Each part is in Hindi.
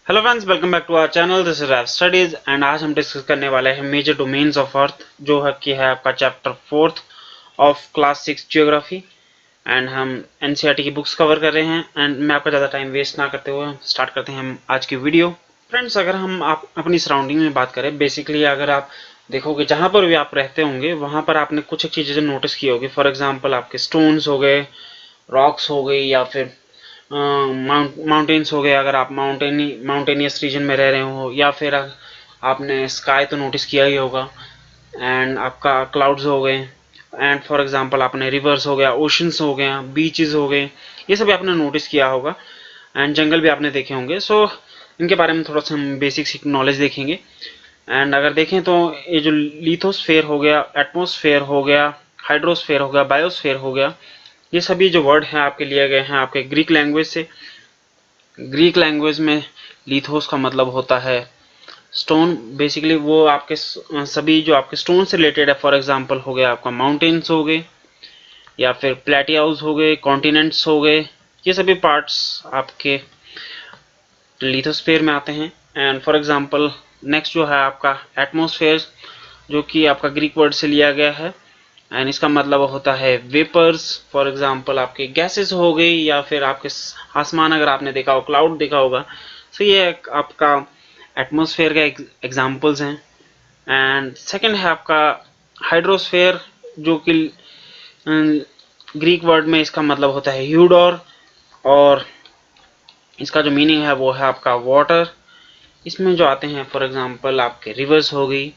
Hello friends, welcome back to our channel. This is Rave studies and आज हम डिस्कस करने वाले हैं मेजर डोमेन्स ऑफ अर्थ, जो है कि है आपका chapter 4th of class 6 geography. And हम एनसीईआरटी की बुक्स कवर कर रहे हैं। एंड मैं आपका ज़्यादा टाइम वेस्ट ना करते हुए स्टार्ट करते हैं हम आज की वीडियो। फ्रेंड्स, अगर हम आप अपनी सराउंडिंग में बात करें, बेसिकली अगर आप देखोगे जहाँ पर भी आप रहते होंगे वहाँ पर आपने कुछ एक चीज़ें नोटिस की होगी। फॉर एग्जाम्पल आपके स्टोन्स हो गए, रॉक्स हो गई, या फिर माउंटेन्स हो गए अगर आप माउंटेनियस रीजन में रह रहे हो, या फिर आपने स्काई तो नोटिस किया ही होगा। एंड आपका क्लाउड्स हो गए, एंड फॉर एग्जांपल आपने रिवर्स हो गया, ओशंस हो गया, बीचेस हो गए, ये सभी आपने नोटिस किया होगा। एंड जंगल भी आपने देखे होंगे। सो इनके बारे में थोड़ा सा हम बेसिक नॉलेज देखेंगे। एंड अगर देखें तो ये जो लिथोस्फेयर हो गया, एटमोस्फेयर हो गया, हाइड्रोस्फेयर हो गया, बायोस्फेयर हो गया, ये सभी जो वर्ड हैं आपके लिए गए हैं आपके ग्रीक लैंग्वेज से। ग्रीक लैंग्वेज में लिथोस का मतलब होता है स्टोन। बेसिकली वो आपके सभी जो आपके स्टोन से रिलेटेड है, फॉर एग्जांपल हो गया आपका माउंटेन्स हो गए, या फिर प्लेटियाउस हो गए, कॉन्टिनेंट्स हो गए, ये सभी पार्ट्स आपके लिथोस्फेयर में आते हैं। एंड फॉर एग्जांपल नेक्स्ट जो है आपका एटमोस्फेयर, जो कि आपका ग्रीक वर्ड से लिया गया है। एंड इसका मतलब होता है वेपर्स। फॉर एग्जांपल आपके गैसेस हो गई, या फिर आपके आसमान अगर आपने देखा हो, क्लाउड देखा होगा। सो ये आपका एटमॉस्फेयर का एग्जांपल्स हैं। एंड सेकंड है आपका हाइड्रोस्फेयर, जो कि ग्रीक वर्ड में इसका मतलब होता है ह्यूडोर, और इसका जो मीनिंग है वो है आपका वाटर। इसमें जो आते हैं फॉर एग्जांपल आपके रिवर्स हो गई,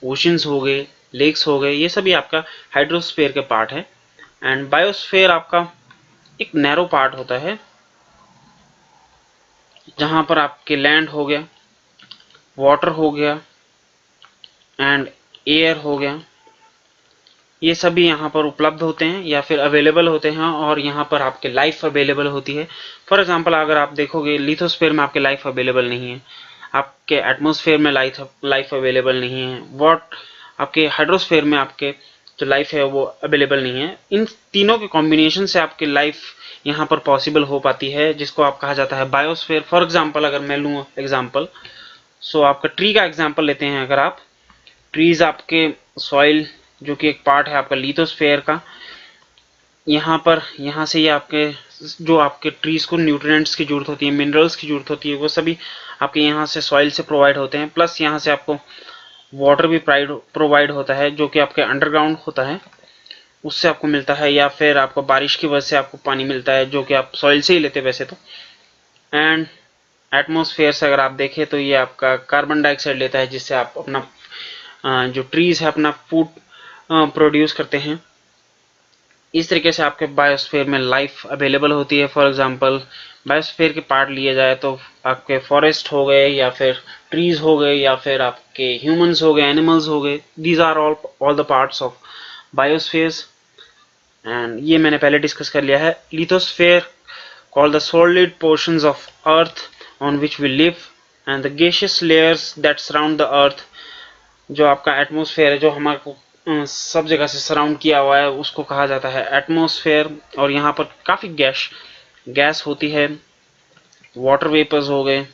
ओशंस हो गए, लेक्स हो गए, ये सभी आपका हाइड्रोस्फेयर के पार्ट है। एंड बायोस्फेयर आपका एक नैरो पार्ट होता है, जहां पर आपके लैंड हो गया, वाटर हो गया, एंड एयर हो गया, ये सभी यहाँ पर उपलब्ध होते हैं या फिर अवेलेबल होते हैं, और यहाँ पर आपके लाइफ अवेलेबल होती है। फॉर एग्जांपल अगर आप देखोगे लिथोस्फेयर में आपके लाइफ अवेलेबल नहीं है, आपके एटमॉस्फेयर में लाइफ अवेलेबल नहीं है, वॉट आपके हाइड्रोस्फेयर में आपके जो लाइफ है वो अवेलेबल नहीं है। इन तीनों के कॉम्बिनेशन से आपकी लाइफ यहाँ पर पॉसिबल हो पाती है, जिसको आप कहा जाता है बायोस्फेयर। फॉर एग्जाम्पल अगर मैं लूँ एग्जाम्पल, सो आपका ट्री का एग्जाम्पल लेते हैं। अगर आप ट्रीज आपके सॉइल, जो कि एक पार्ट है आपका लिथोस्फेयर का, यहाँ से ये आपके जो आपके ट्रीज को न्यूट्रिएंट्स की जरूरत होती है, मिनरल्स की जरूरत होती है, वो सभी आपके यहाँ से सॉइल से प्रोवाइड होते हैं। प्लस यहाँ से आपको वाटर भी प्रोवाइड होता है, जो कि आपके अंडरग्राउंड होता है, उससे आपको मिलता है, या फिर आपको बारिश की वजह से आपको पानी मिलता है, जो कि आप सॉइल से ही लेते हैं वैसे तो। एंड एटमॉस्फेयर से अगर आप देखें तो ये आपका कार्बन डाइऑक्साइड लेता है, जिससे आप अपना जो ट्रीज है अपना फूड प्रोड्यूस करते हैं। इस तरीके से आपके बायोस्फीयर में लाइफ अवेलेबल होती है। फॉर एग्जांपल बायोस्फीयर के पार्ट लिए जाए तो आपके फॉरेस्ट हो गए, या फिर ट्रीज हो गए, या फिर आपके ह्यूमंस हो गए, एनिमल्स हो गए, these are all the parts of biospheres. And ये मैंने पहले डिस्कस कर लिया है। Lithosphere called the solid portions of earth on which we live, and the gaseous layers that surround the earth, जो आपका एटमॉस्फेयर है, जो हमारे को सब जगह से सराउंड किया हुआ है, उसको कहा जाता है एटमॉस्फेयर। और यहाँ पर काफी गैस होती है, वाटर वेपर्स हो गए,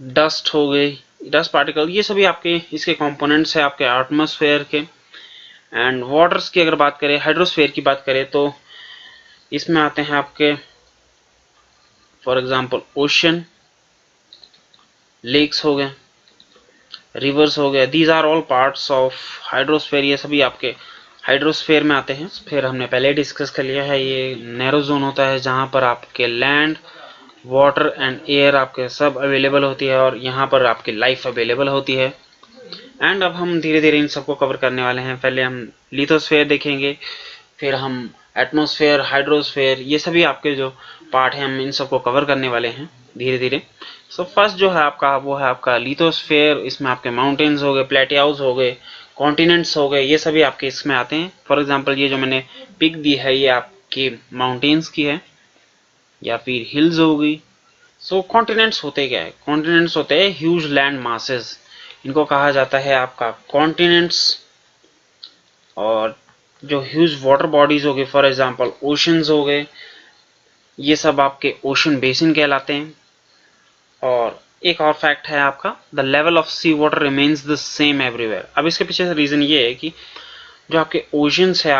डस्ट हो गई, डस्ट पार्टिकल, ये सभी आपके इसके कंपोनेंट्स है आपके एटमॉस्फेयर के। एंड वाटर्स की अगर बात करें, हाइड्रोस्फेयर की बात करें, तो इसमें आते हैं आपके फॉर एग्जांपल ओशन, लेक्स हो गए, रिवर्स हो गया, these are all parts of hydrosphere, ये सभी आपके हाइड्रोस्फेयर में आते हैं। फिर हमने पहले डिस्कस कर लिया है, ये नैरो जोन होता है जहां पर आपके लैंड, वाटर एंड एयर आपके सब अवेलेबल होती है, और यहाँ पर आपकी लाइफ अवेलेबल होती है। एंड अब हम धीरे धीरे इन सबको कवर करने वाले हैं। पहले हम लिथोस्फेयर देखेंगे, फिर हम एटमॉस्फेयर, हाइड्रोस्फेयर, ये सभी आपके जो पार्ट हैं हम इन सबको कवर करने वाले हैं धीरे धीरे। सो फर्स्ट जो है आपका वो है आपका लिथोस्फेयर। इसमें आपके माउंटेन्स हो गए, प्लेटियाउस हो गए, कॉन्टिनेंट्स हो गए, ये सभी आपके इसमें आते हैं। फॉर एग्जांपल ये जो मैंने पिक दी है ये आपकी माउंटेन्स की है, या फिर हिल्स हो गई। सो कॉन्टिनेंट्स होते क्या है? कॉन्टिनेंट्स होते हैं ह्यूज लैंड मासेस, इनको कहा जाता है आपका कॉन्टिनेंट्स। और जो ह्यूज वाटर बॉडीज हो गए, फॉर एग्जांपल ओशंस हो गए, ये सब आपके ओशन बेसिन कहलाते हैं। और एक और फैक्ट है आपका, the level of sea water remains the same everywhere. अब इसके पीछे से रीजन ये है कि जो आपके ओशंस है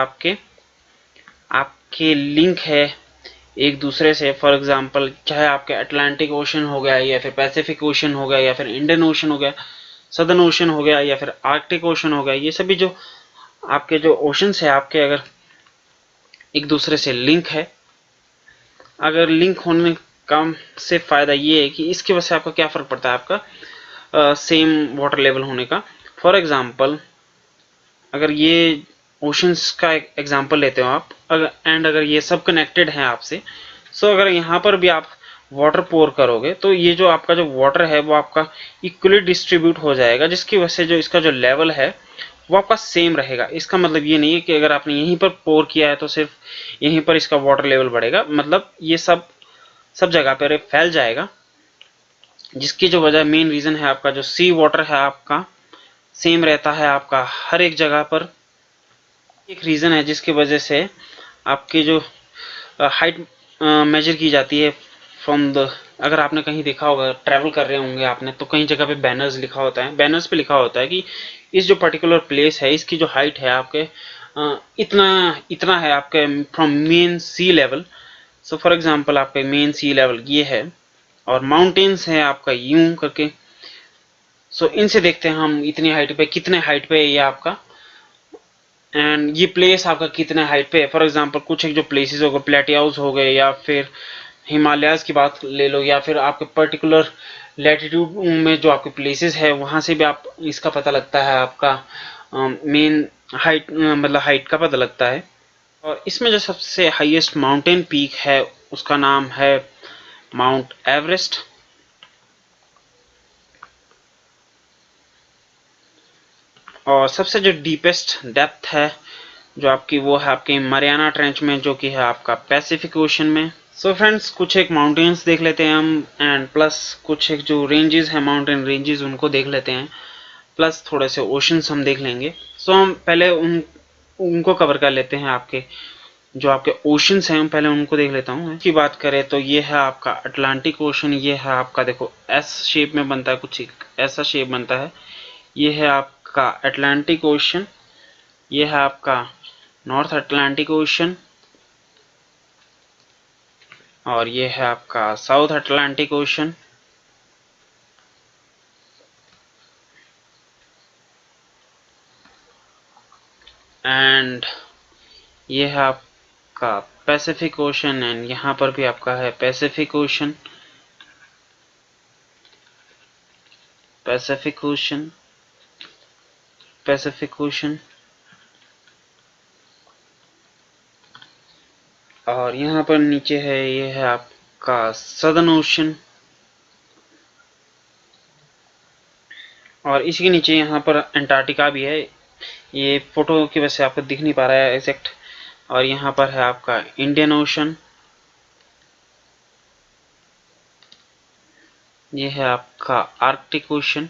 आपके लिंक है एक दूसरे से। फॉर एग्जांपल चाहे आपके अटलांटिक ओशन हो गया या फिर पैसिफिक ओशन हो गया या फिर इंडियन ओशन हो गया, सदर्न ओशन हो गया या फिर आर्कटिक ओशन हो गया, ये सभी जो आपके जो ओशंस है आपके अगर एक दूसरे से लिंक है, अगर लिंक होने का से फायदा ये है कि इसकी वजह से आपका क्या फर्क पड़ता है, आपका सेम वाटर लेवल होने का। फॉर एग्जांपल अगर ये ओशंस का एक एग्जांपल लेते हो आप, अगर ये सब कनेक्टेड हैं आपसे, सो अगर यहाँ पर भी आप वाटर पोर करोगे तो ये जो आपका जो वाटर है वो आपका इक्वली डिस्ट्रीब्यूट हो जाएगा, जिसकी वजह से जो इसका जो लेवल है वो आपका सेम रहेगा। इसका मतलब ये नहीं है कि अगर आपने यहीं पर पोर किया है तो सिर्फ यहीं पर इसका वाटर लेवल बढ़ेगा, मतलब ये सब जगह पर फैल जाएगा, जिसकी जो वजह मेन रीजन है आपका जो सी वाटर है आपका सेम रहता है आपका हर एक जगह पर। एक रीजन है जिसकी वजह से आपकी जो हाइट मेजर की जाती है फ्रॉम द, अगर आपने कहीं देखा होगा ट्रैवल कर रहे होंगे आपने तो कहीं जगह पे बैनर्स लिखा होता है, बैनर्स पे लिखा होता है कि इस जो पर्टिकुलर प्लेस है इसकी जो हाइट है आपके इतना इतना है आपके from mean sea level. So for example आपके मेन सी लेवल ये है और माउंटेन्स है आपका यूं करके। सो इनसे देखते हैं हम इतनी हाइट पे, कितने हाइट पे है ये आपका, एंड ये प्लेस आपका कितने हाइट पे है। फॉर एग्जांपल कुछ एक जो प्लेसेस हो गए प्लेटियाउस हो गए या फिर हिमालयाज की बात ले लो या फिर आपके पर्टिकुलर लैटिट्यूड में जो आपके प्लेसेस है वहां से भी आप इसका पता लगता है, आपका मेन हाइट मतलब हाइट का पता लगता है। और इसमें जो सबसे हाईएस्ट माउंटेन पीक है उसका नाम है माउंट एवरेस्ट। और सबसे जो डीपेस्ट डेप्थ है जो आपकी वो है आपके मरियाना ट्रेंच में, जो कि है आपका पैसिफिक ओशन में। सो फ्रेंड्स कुछ एक माउंटेन्स देख लेते हैं हम, एंड प्लस कुछ एक जो रेंजेस हैं माउंटेन रेंजेस उनको देख लेते हैं, प्लस थोड़े से ओशंस हम देख लेंगे। सो हम पहले उनको कवर कर लेते हैं। आपके जो आपके ओशंस हैं हम पहले उनको देख लेता हूँ। की बात करें तो ये है आपका अटलांटिक ओशन, ये है आपका देखो एस शेप में बनता है, कुछ ऐसा शेप बनता है, ये है आपका अटलांटिक ओशन, ये है आपका नॉर्थ अटलांटिक ओशन और ये है आपका साउथ अटलांटिक ओशन। एंड ये है आपका पैसिफिक ओशन, एंड यहाँ पर भी आपका है Pacific ocean, Pacific ocean, Pacific ocean. और यहाँ पर नीचे है ये है आपका सदर्न ओशन, और इसी के नीचे यहाँ पर अंटार्कटिका भी है, ये फोटो की वजह से आपको दिख नहीं पा रहा है एग्जैक्ट। और यहाँ पर है आपका इंडियन ओशन, ये है आपका आर्कटिक ओशन,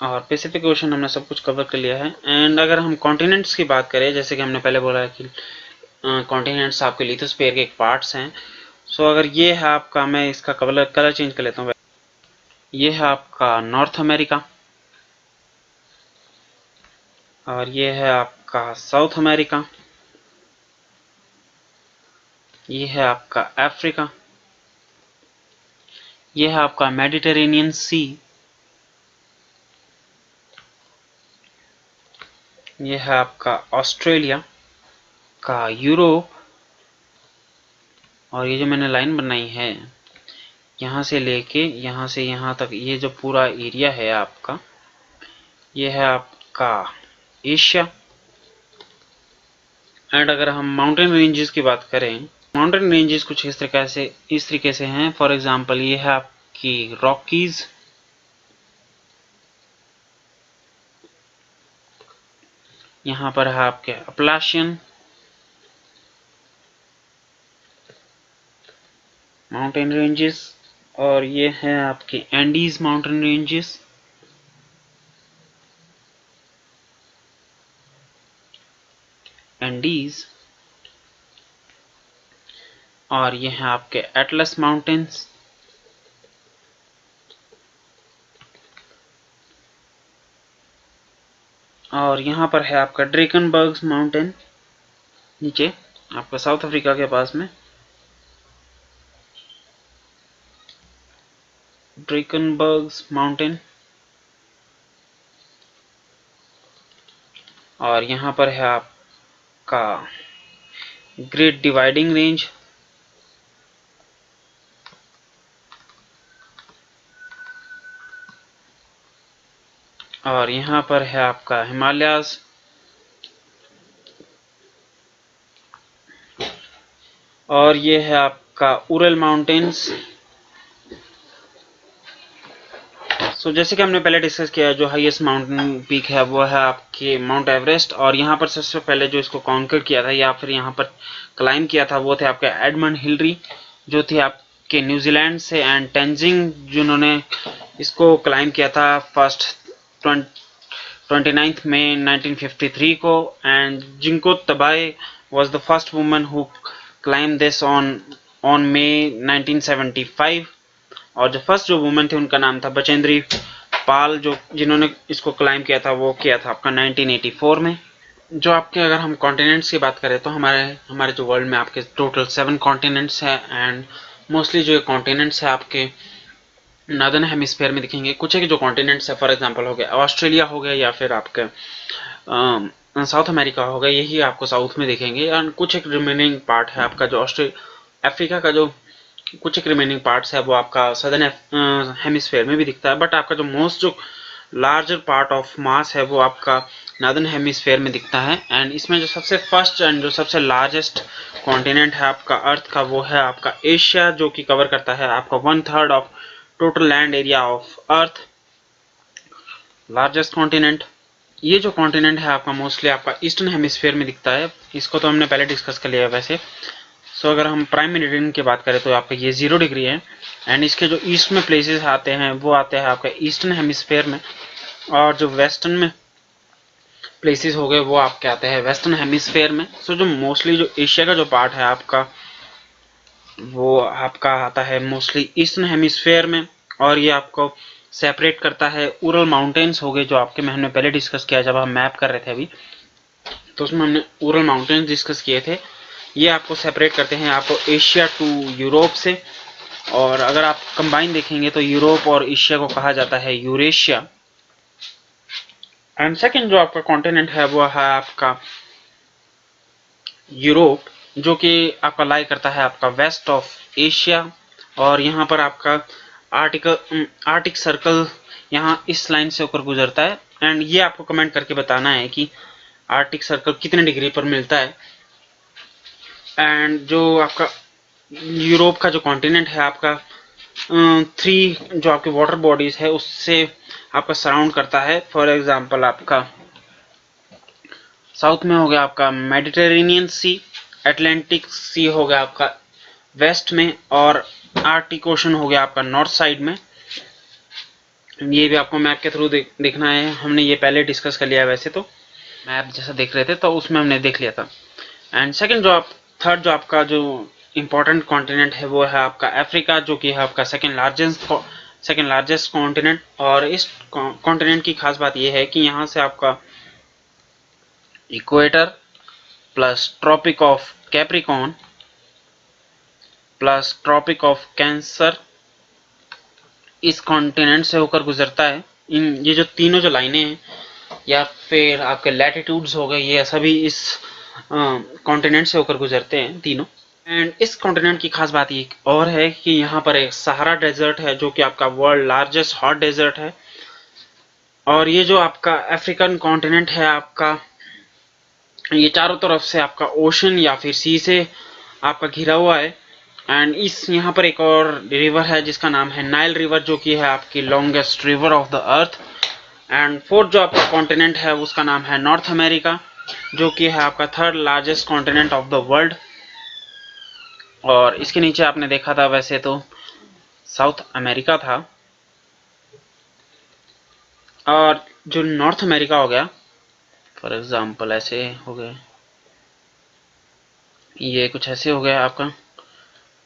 और पैसिफिक ओशन हमने सब कुछ कवर कर लिया है। एंड अगर हम कॉन्टिनेंट्स की बात करें, जैसे कि हमने पहले बोला है कि कॉन्टिनेंट्स आपके लिथोस्फीयर के एक पार्ट्स हैं। सो अगर ये है आपका, मैं इसका कलर चेंज कर लेता हूँ, ये है आपका नॉर्थ अमेरिका और ये है आपका साउथ अमेरिका, ये है आपका अफ्रीका, ये है आपका मेडिटेरेनियन सी, ये है आपका ऑस्ट्रेलिया का यूरोप। और ये जो मैंने लाइन बनाई है यहाँ से लेके यहाँ से यहाँ तक, ये जो पूरा एरिया है आपका, ये है आपका एशिया। एंड अगर हम माउंटेन रेंजेस की बात करें, माउंटेन रेंजेस कुछ इस तरीके से हैं। फॉर एग्जांपल ये है आपकी रॉकीज, यहाँ पर है आपके अपलाशियन माउंटेन रेंजेस, और ये है आपके एंडीज माउंटेन रेंजेस। एंडीज, और ये हैं आपके एटलस माउंटेन्स, और यहाँ पर है आपका ड्रेकनबर्ग माउंटेन नीचे आपका साउथ अफ्रीका के पास में, ड्रेकनबर्ग माउंटेन, और यहाँ पर है आपका ग्रेट डिवाइडिंग रेंज, और यहाँ पर है आपका हिमालयाज, और ये है आपका उरल माउंटेन्स। सो जैसे कि हमने पहले डिस्कस किया, जो हाईएस्ट माउंटेन पीक है वो है आपके माउंट एवरेस्ट, और यहाँ पर सबसे पहले जो इसको कॉन्कर किया था या फिर यहाँ पर क्लाइम किया था वो थे आपके एडमंड हिलरी, जो थे आपके न्यूजीलैंड से, एंड टेंजिंग जिन्होंने इसको क्लाइम किया था फर्स्ट 29 मई 1953 को, and Junko Tabei was the first woman who climbed this on May 1975, और जो फर्स्ट जो वुमेन थी उनका नाम था बचेंद्री पाल, जो जिन्होंने इसको क्लाइम किया था वो किया था आपका 1984 में। जो आपके अगर हम कॉन्टिनेंट्स की बात करें तो हमारे जो वर्ल्ड में आपके टोटल 7 कॉन्टिनेंट्स है, एंड मोस्टली जो कॉन्टिनेंट्स है आपके नॉर्दर्न हेमिस्फीयर में दिखेंगे। कुछ एक जो कॉन्टिनेंट्स है फॉर एग्जांपल हो गया ऑस्ट्रेलिया हो गया, या फिर आपके साउथ अमेरिका हो गया, यही आपको साउथ में दिखेंगे, एंड कुछ एक रिमेनिंग पार्ट है आपका जो अफ्रीका का जो कुछ एक रिमेनिंग पार्ट्स है वो आपका सदर्न हेमिस्फीयर में भी दिखता है, बट आपका जो मोस्ट जो लार्जर पार्ट ऑफ मास है वो आपका नॉर्दर्न हेमिस्फीयर में दिखता है। एंड इसमें जो सबसे फर्स्ट एंड जो सबसे लार्जेस्ट कॉन्टिनेंट है आपका अर्थ का वो है आपका एशिया, जो कि कवर करता है आपका 1/3 of total land area of earth, largest continent. ये जो कॉन्टिनेंट है आपका मोस्टली आपका ईस्टर्न हेमिस्फीयर में दिखता है, इसको तो हमने पहले डिस्कस कर लिया है वैसे। सो अगर हम प्राइम मेरिडियन की बात करें तो आपका ये 0 डिग्री है, एंड इसके जो ईस्ट में प्लेसेस आते हैं वो आते हैं आपका ईस्टर्न हेमिस्फीयर में, और जो वेस्टर्न में प्लेसेस हो गए वो आपके आते हैं वेस्टर्न हेमिस्फीयर में। सो जो मोस्टली जो एशिया का जो पार्ट है आपका वो आपका आता है मोस्टली ईस्टर्न हेमिस्फीयर में, और ये आपको सेपरेट करता है उरल माउंटेन्स हो गए, जो आपके में हमने पहले डिस्कस किया जब हम मैप कर रहे थे अभी, तो उसमें हमने उरल माउंटेन्स डिस्कस किए थे। ये आपको सेपरेट करते हैं आपको एशिया टू यूरोप से, और अगर आप कंबाइन देखेंगे तो यूरोप और एशिया को कहा जाता है यूरेशिया। एंड सेकंड जो आपका कॉन्टिनेंट है वो है आपका यूरोप, जो कि आपका लाई करता है आपका वेस्ट ऑफ एशिया, और यहाँ पर आपका आर्टिक सर्कल यहाँ इस लाइन से होकर गुजरता है, एंड ये आपको कमेंट करके बताना है कि आर्टिक सर्कल कितने डिग्री पर मिलता है। एंड जो आपका यूरोप का जो कॉन्टिनेंट है आपका 3 जो आपके वाटर बॉडीज है उससे आपका सराउंड करता है। फॉर एग्जांपल आपका साउथ में हो गया आपका मेडिटेरेनियन सी, अटलांटिक सी हो गया आपका वेस्ट में, और आर्टिक ओशन हो गया आपका नॉर्थ साइड में। ये भी आपको मैप के थ्रू देखना है, हमने ये पहले डिस्कस कर लिया है, वैसे तो मैप जैसा देख रहे थे तो उसमें हमने देख लिया था। एंड सेकंड जो आप थर्ड जो आपका जो इम्पोर्टेंट कॉन्टिनेंट है वो है आपका अफ्रीका, जो कि है आपका सेकंड लार्जेस्ट कॉन्टिनेंट। और इस कॉन्टिनेंट की खास बात यह है कि यहाँ से आपका equator plus Tropic of Capricorn plus Tropic of Cancer इस कॉन्टिनेंट से होकर गुजरता है। ये जो तीनों जो लाइनें हैं या फिर आपके लैटिट्यूड्स हो गए, ये सभी इस कॉन्टिनेंट से होकर गुजरते हैं तीनों। एंड इस कॉन्टिनेंट की खास बात ये और है कि यहाँ पर एक सहारा डेजर्ट है, जो कि आपका वर्ल्ड लार्जेस्ट हॉट डेजर्ट है। और ये जो आपका अफ्रीकन कॉन्टिनेंट है आपका, ये चारों तरफ से आपका ओशन या फिर सी से आपका घिरा हुआ है। एंड इस यहाँ पर एक और रिवर है जिसका नाम है नाइल रिवर, जो कि है आपकी longest river of the earth. And fourth जो आपका कॉन्टिनेंट है उसका नाम है नॉर्थ अमेरिका, जो कि है आपका third largest continent of the world. और इसके नीचे आपने देखा था वैसे तो साउथ अमेरिका था, और जो नॉर्थ अमेरिका हो गया फॉर एग्जांपल ऐसे हो गए, ये कुछ ऐसे हो गया आपका,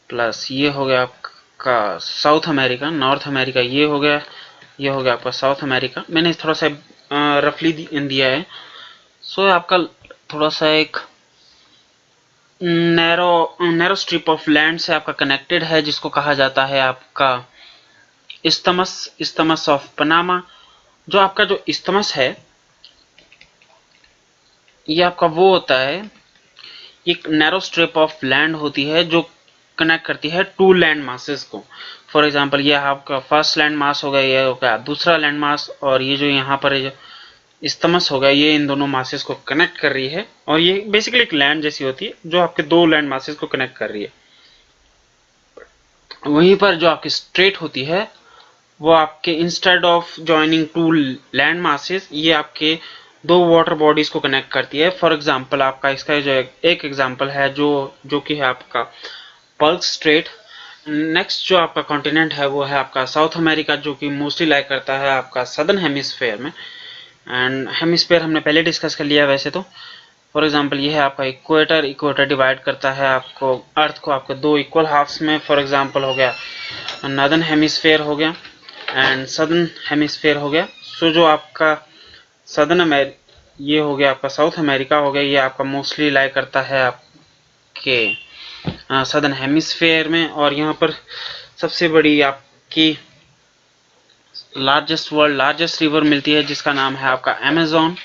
प्लस ये हो गया आपका साउथ अमेरिका, नॉर्थ अमेरिका ये हो गया, ये हो गया आपका साउथ अमेरिका। मैंने थोड़ा सा रफली दिया है। सो आपका थोड़ा सा एक नैरो स्ट्रिप ऑफ लैंड से आपका कनेक्टेड है, जिसको कहा जाता है आपका इस्तमस ऑफ पनामा। जो आपका जो इस्तमस है ये आपका वो होता है, एक नैरो स्ट्रिप ऑफ लैंड होती है जो कनेक्ट करती है टू लैंड मासेस को। फॉर एग्जांपल ये आपका फर्स्ट लैंड मास हो गया, ये हो गया दूसरा लैंड मास, और ये जो यहाँ पर जो इस्तमस हो गया ये इन दोनों मासेस को कनेक्ट कर रही है। और ये बेसिकली एक लैंड जैसी होती है जो आपके दो लैंड मासेस को कनेक्ट कर रही है। वहीं पर जो आपकी स्ट्रेट होती है वो आपके instead of joining two land masses ये आपके दो वाटर बॉडीज को कनेक्ट करती है। फॉर एग्जांपल आपका इसका जो एक एग्जांपल है जो कि है आपका पर्ल स्ट्रेट। नेक्स्ट जो आपका कॉन्टिनेंट है वो है आपका साउथ अमेरिका, जो कि मोस्टली लाइक करता है आपका सदर्न हेमिस्फेयर में। एंड हेमिस्फेयर हमने पहले डिस्कस कर लिया वैसे तो। फॉर एग्जांपल ये है आपका इक्वेटर। इक्वेटर डिवाइड करता है आपको अर्थ को आपके दो इक्वल हाफ्स में। फॉर एग्जांपल हो गया नॉर्दर्न हेमिस्फेयर हो गया एंड सदर्न हेमिस्फेयर हो गया। सो जो आपका ये हो गया आपका साउथ अमेरिका हो गया, ये आपका मोस्टली लाई करता है आपके सदर्न हेमिस्फेयर में। और यहाँ पर सबसे बड़ी आपकी लार्जेस्ट रिवर मिलती है जिसका नाम है आपका अमेज़न।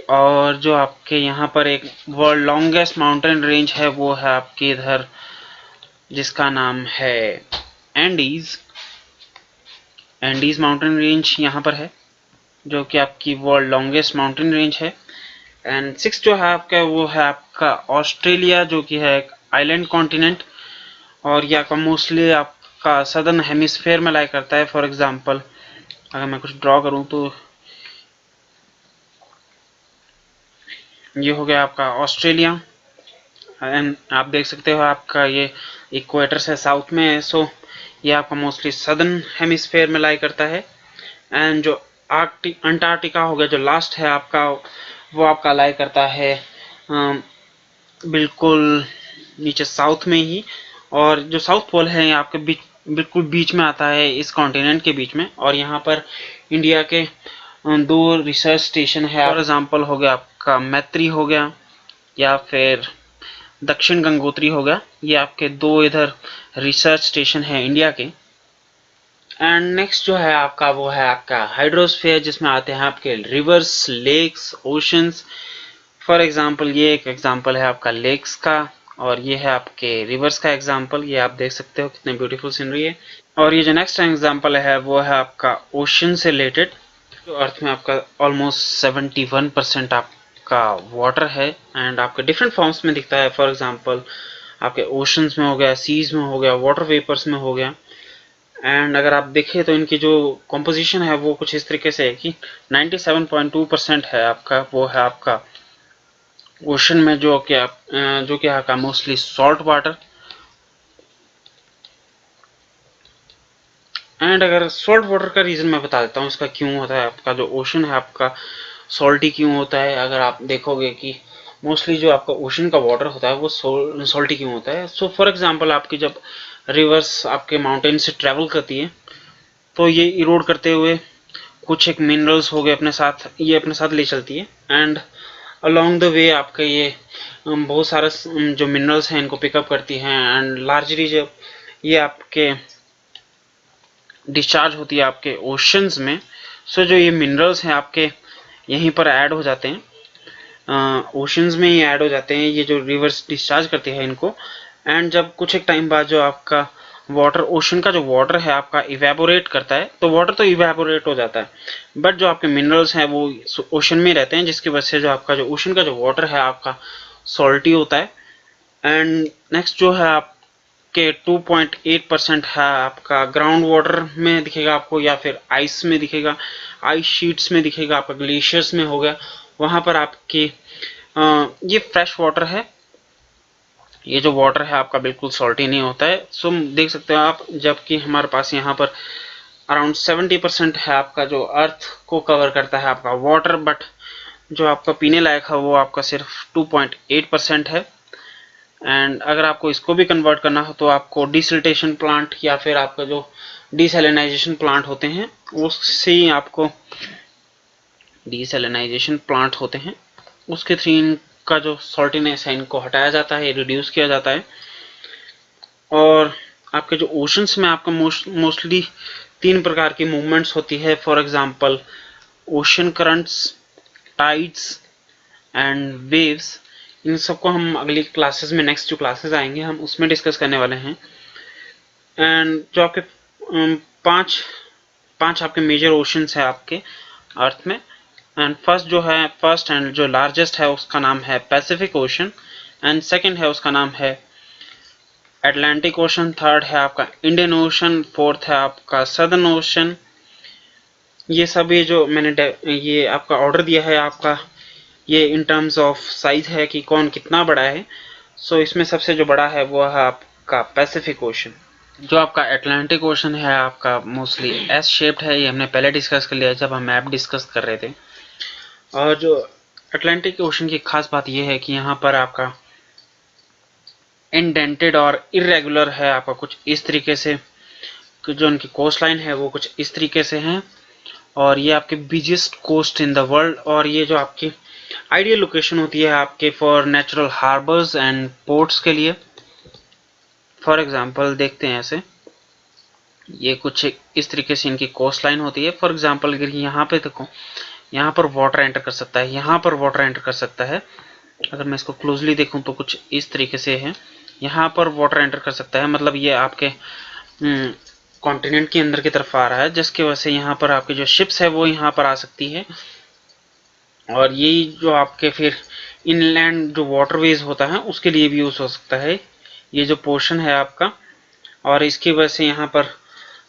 और जो आपके यहाँ पर एक वर्ल्ड लॉन्गेस्ट माउंटेन रेंज है वो है आपके इधर, जिसका नाम है एंडीज माउंटेन रेंज यहाँ पर है, जो कि आपकी वर्ल्ड लॉन्गेस्ट माउंटेन रेंज है। एंड सिक्स जो है आपका वो है आपका ऑस्ट्रेलिया, जो कि है एक आइलैंड कॉन्टिनेंट, और ये आपका मोस्टली आपका सदर्न हेमिस्फेयर में लाई करता है। फॉर एग्जांपल अगर मैं कुछ ड्रॉ करूं तो ये हो गया आपका ऑस्ट्रेलिया। एंड आप देख सकते हो आपका ये इक्वेटर से साउथ में है, सो ये आपका मोस्टली सदर्न हेमिस्फेयर में लाई करता है। एंड जो अंटार्कटिका हो गया जो लास्ट है आपका, वो आपका लाई करता है बिल्कुल नीचे साउथ में ही। और जो साउथ पोल है आपके बिल्कुल बीच में आता है, इस कॉन्टिनेंट के बीच में। और यहाँ पर इंडिया के दो रिसर्च स्टेशन है। फॉर एग्जांपल हो गया आपका मैत्री हो गया या फिर दक्षिण गंगोत्री हो गया, ये आपके दो इधर रिसर्च स्टेशन है इंडिया के। एंड नेक्स्ट जो है आपका वो है आपका हाइड्रोस्फीयर, जिसमें आते हैं आपके rivers, lakes, oceans. For example ये एक एग्जांपल है आपका लेक्स का, और ये है आपके रिवर्स का एग्जांपल। ये आप देख सकते हो कितने ब्यूटीफुल सीनरी है। और ये जो नेक्स्ट एग्जांपल है वो है आपका ओशन से रिलेटेड, जो अर्थ में आपका ऑलमोस्ट 71% आपका वाटर है एंड आपके डिफरेंट फॉर्म्स में दिखता है। फॉर एग्जांपल आपके ओशंस में हो गया, सीज में हो गया, वाटर वेपर्स में हो गया। एंड अगर आप देखें तो इनकी जो कॉम्पोजिशन है वो कुछ इस तरीके से है कि 97.2% है आपका, वो है आपका ओशन में, जो कि आपका मोस्टली सॉल्ट वाटर। एंड अगर सॉल्ट वाटर का रीजन मैं बता देता हूँ इसका क्यों होता है, आपका जो ओशन है आपका सॉल्टी क्यों होता है। अगर आप देखोगे कि मोस्टली जो आपका ओशन का वाटर होता है वो सॉल्टी क्यों होता है। सो फॉर एग्जांपल आपकी जब रिवर्स आपके माउंटेन से ट्रेवल करती है तो ये इरोड करते हुए कुछ एक मिनरल्स हो गए अपने साथ, ये अपने साथ ले चलती है। एंड अलोंग द वे आपके ये बहुत सारे जो मिनरल्स हैं इनको पिकअप करती हैं। एंड लार्जली जब ये आपके डिस्चार्ज होती है आपके ओशंस में, सो जो ये मिनरल्स हैं आपके यहीं पर ऐड हो जाते हैं, ओशंस में ही ऐड हो जाते हैं, ये जो रिवर्स डिस्चार्ज करती है इनको। एंड जब कुछ एक टाइम बाद जो आपका वाटर, ओशन का जो वाटर है आपका इवेपोरेट करता है, तो वाटर तो इवेपोरेट हो जाता है, बट जो आपके मिनरल्स हैं वो ओशन में रहते हैं, जिसकी वजह से जो आपका जो ओशन का जो वाटर है आपका सॉल्टी होता है। एंड नेक्स्ट जो है आपके 2.8% है आपका ग्राउंड वाटर में दिखेगा आपको, या फिर आइस में दिखेगा, आइस शीट्स में दिखेगा, आपका ग्लेशियर्स में हो गया, वहां पर आपके ये फ्रेश वाटर है। ये जो वाटर है आपका बिल्कुल सॉल्टी नहीं होता है। सो देख सकते हो आप, जबकि हमारे पास यहाँ पर अराउंड 70% है आपका जो अर्थ को कवर करता है आपका वाटर, बट जो आपका पीने लायक है वो आपका सिर्फ 2.8% है। एंड अगर आपको इसको भी कन्वर्ट करना हो तो आपको डिसल्टेशन प्लांट या फिर आपका जो डिसैलिनाइजेशन प्लांट होते हैं उससे ही आपको डिसैलिनाइजेशन प्लांट होते हैं उसके थ्रू इनका जो सॉल्टीनेस है इनको हटाया जाता है, रिड्यूस किया जाता है। और आपके जो ओशंस में आपका मोस्टली 3 प्रकार की मूवमेंट्स होती है। For example ocean currents, tides and waves. इन सबको हम अगली क्लासेस में, नेक्स्ट जो क्लासेस आएंगे हम उसमें डिस्कस करने वाले हैं। एंड जो आपके पांच आपके मेजर ओशंस है आपके अर्थ में। एंड फर्स्ट एंड जो लार्जेस्ट है उसका नाम है पैसिफिक ओशन, एंड सेकंड है उसका नाम है अटलांटिक ओशन, थर्ड है आपका इंडियन ओशन, फोर्थ है आपका सदर्न ओशन। ये सब ये जो मैंने ये आपका ऑर्डर दिया है आपका, ये इन टर्म्स ऑफ साइज है कि कौन कितना बड़ा है। सो इसमें सबसे जो बड़ा है वो है आपका पैसिफिक ओशन। जो आपका अटलांटिक ओशन है आपका मोस्टली एस शेप्ड है, ये हमने पहले डिस्कस कर लिया जब हम मैप डिस्कस कर रहे थे। और जो अटलांटिक ओशन की खास बात यह है कि यहाँ पर आपका इंडेंटेड और इरेगुलर है आपका कुछ इस तरीके से, जो उनकी कोस्ट लाइन है वो कुछ इस तरीके से है। और ये आपके biggest coast in the world, और ये जो आपकी आइडियल लोकेशन होती है आपके for natural harbours and ports के लिए। फॉर एग्जांपल देखते हैं ऐसे, ये कुछ इस तरीके से इनकी कोस्ट लाइन होती है। फॉर एग्जांपल अगर यहाँ पे देखो, यहाँ पर वाटर एंटर कर सकता है, यहाँ पर वाटर एंटर कर सकता है। अगर मैं इसको क्लोजली देखूं तो कुछ इस तरीके से है, यहाँ पर वाटर एंटर कर सकता है, मतलब ये आपके कॉन्टिनेंट के अंदर की तरफ आ रहा है, जिसकी वजह से यहाँ पर आपके जो शिप्स है वो यहाँ पर आ सकती है। और यही जो आपके फिर इनलैंड जो वाटरवेज होता है उसके लिए भी यूज हो सकता है ये जो पोर्शन है आपका। और इसकी वजह से यहाँ पर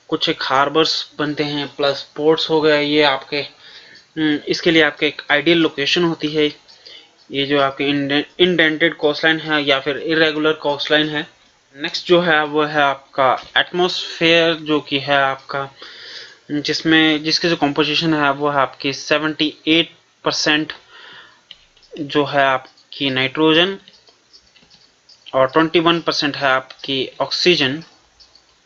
कुछ एक हार्बर्स बनते हैं, प्लस पोर्ट्स हो गए। ये आपके इसके लिए आपके एक आइडियल लोकेशन होती है। ये जो आपके इंडेंटेड कोस्टलाइन है या फिर इरेगुलर कोस्टलाइन है। नेक्स्ट जो है वो है आपका एटमॉस्फेयर, जो कि है आपका जिसकी जो कॉम्पोजिशन है वो है आपकी 78% जो है आपकी नाइट्रोजन और 21% है आपकी ऑक्सीजन।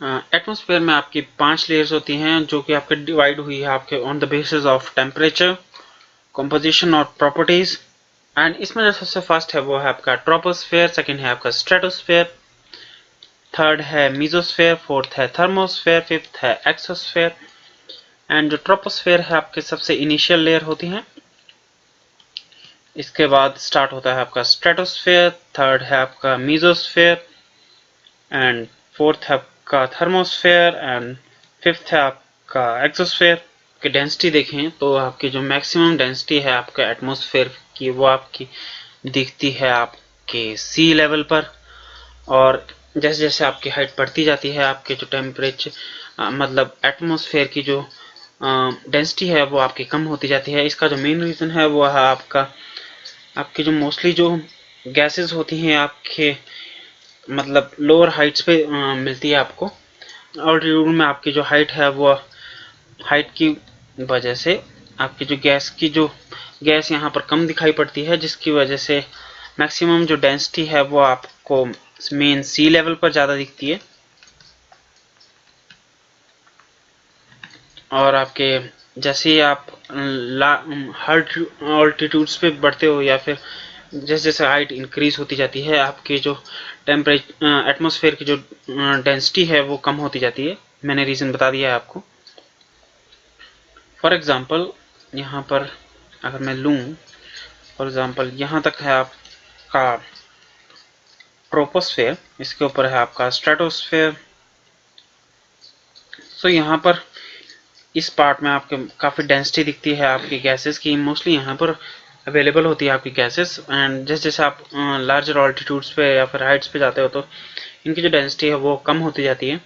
एटमॉस्फेयर में आपकी 5 लेयर्स होती हैं जो कि आपके डिवाइड हुई है आपके on the basis of temperature, composition और प्रॉपर्टीज। एंड इसमें जो सबसे फर्स्ट है वो है आपका ट्रोपोस्फेयर, सेकंड है आपका स्ट्रेटोस्फेयर, थर्ड है मीजोस्फेयर, फोर्थ है थर्मोस्फेयर, फिफ्थ है एक्सोस्फेयर। एंड जो ट्रोपोस्फेयर है आपके सबसे इनिशियल लेयर होती है। इसके बाद स्टार्ट होता है आपका स्ट्रेटोस्फेयर, थर्ड है आपका मीजोस्फेयर, एंड फोर्थ है आपका थर्मोस्फेयर, एंड फिफ्थ है आपका एक्सोस्फेयर। की डेंसिटी देखें तो आपकी जो मैक्सिमम डेंसिटी है आपके एटमॉस्फेयर की वो आपकी दिखती है आपके सी लेवल पर। और जैसे जैसे आपकी हाइट बढ़ती जाती है आपके जो टेम्परेचर मतलब एटमॉस्फेयर की जो डेंसिटी है वो आपकी कम होती जाती है। इसका जो मेन रीज़न है वो है आपकी जो मोस्टली जो गैसेस होती हैं आपके मतलब लोअर हाइट्स पे मिलती है आपको। ऑल्टीट्यूड में आपकी जो हाइट है वो हाइट की वजह से आपकी जो गैस यहाँ पर कम दिखाई पड़ती है, जिसकी वजह से मैक्सिमम जो डेंसिटी है वो आपको मेन सी लेवल पर ज़्यादा दिखती है। और आपके जैसे ही आप ऑल्टीट्यूड्स पे बढ़ते हो या फिर जैसे जैसे हाइट इंक्रीज होती जाती है आपकी जो टेम्परेचर एटमॉस्फेयर की जो डेंसिटी है वो कम होती जाती है। मैंने रीज़न बता दिया है आपको। फॉर एग्जांपल यहाँ पर अगर मैं लूँ, फॉर एग्जांपल यहाँ तक है आपका ट्रोपोस्फेयर, इसके ऊपर है आपका स्ट्रेटोस्फेयर। सो यहाँ पर इस पार्ट में आपके काफ़ी डेंसिटी दिखती है आपकी गैसेस की, मोस्टली यहाँ पर अवेलेबल होती है आपकी गैसेस। एंड जैसे जैसे आप लार्जर ऑल्टीट्यूड्स पे या फिर हाइट्स पे जाते हो तो इनकी जो डेंसिटी है वो कम होती जाती है।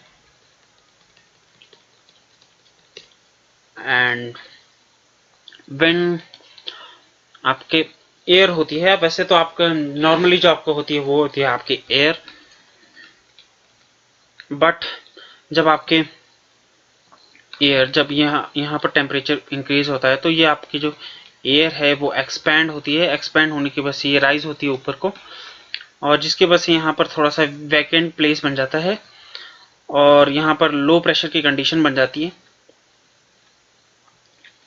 एंड व्हेन आपके एयर होती है, वैसे तो आपका नॉर्मली जो आपको होती है वो होती है आपकी एयर, बट जब आपके एयर जब यहाँ पर टेम्परेचर इंक्रीज होता है तो ये आपकी जो एयर है वो एक्सपैंड होती है, एक्सपैंड होने की वजह से ये राइज होती है ऊपर को, और जिसकी वजह से यहाँ पर थोड़ा सा वैकेंट प्लेस बन जाता है और यहाँ पर लो प्रेशर की कंडीशन बन जाती है।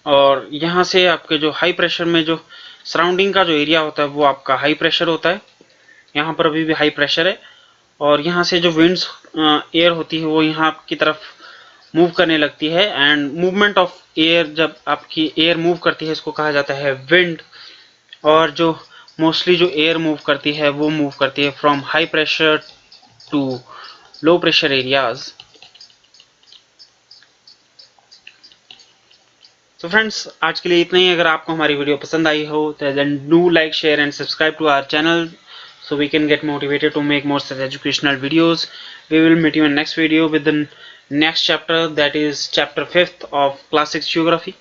और यहाँ से आपके जो हाई प्रेशर में जो सराउंडिंग का जो एरिया होता है वो आपका हाई प्रेशर होता है, यहाँ पर अभी भी हाई प्रेशर है, और यहाँ से जो विंड्स एयर होती है वो यहाँ की तरफ मूव करने लगती है। एंड मूवमेंट ऑफ एयर, जब आपकी एयर मूव करती है इसको कहा जाता है विंड। और जो मोस्टली जो एयर मूव करती है वो मूव करती है from high pressure to low pressure areas. तो फ्रेंड्स आज के लिए इतना ही। अगर आपको हमारी वीडियो पसंद आई हो तो then do like, share and subscribe to our channel so we can get motivated to make more such educational videos. We will meet you in next video with the next chapter, that is chapter 5th of class 6 geography.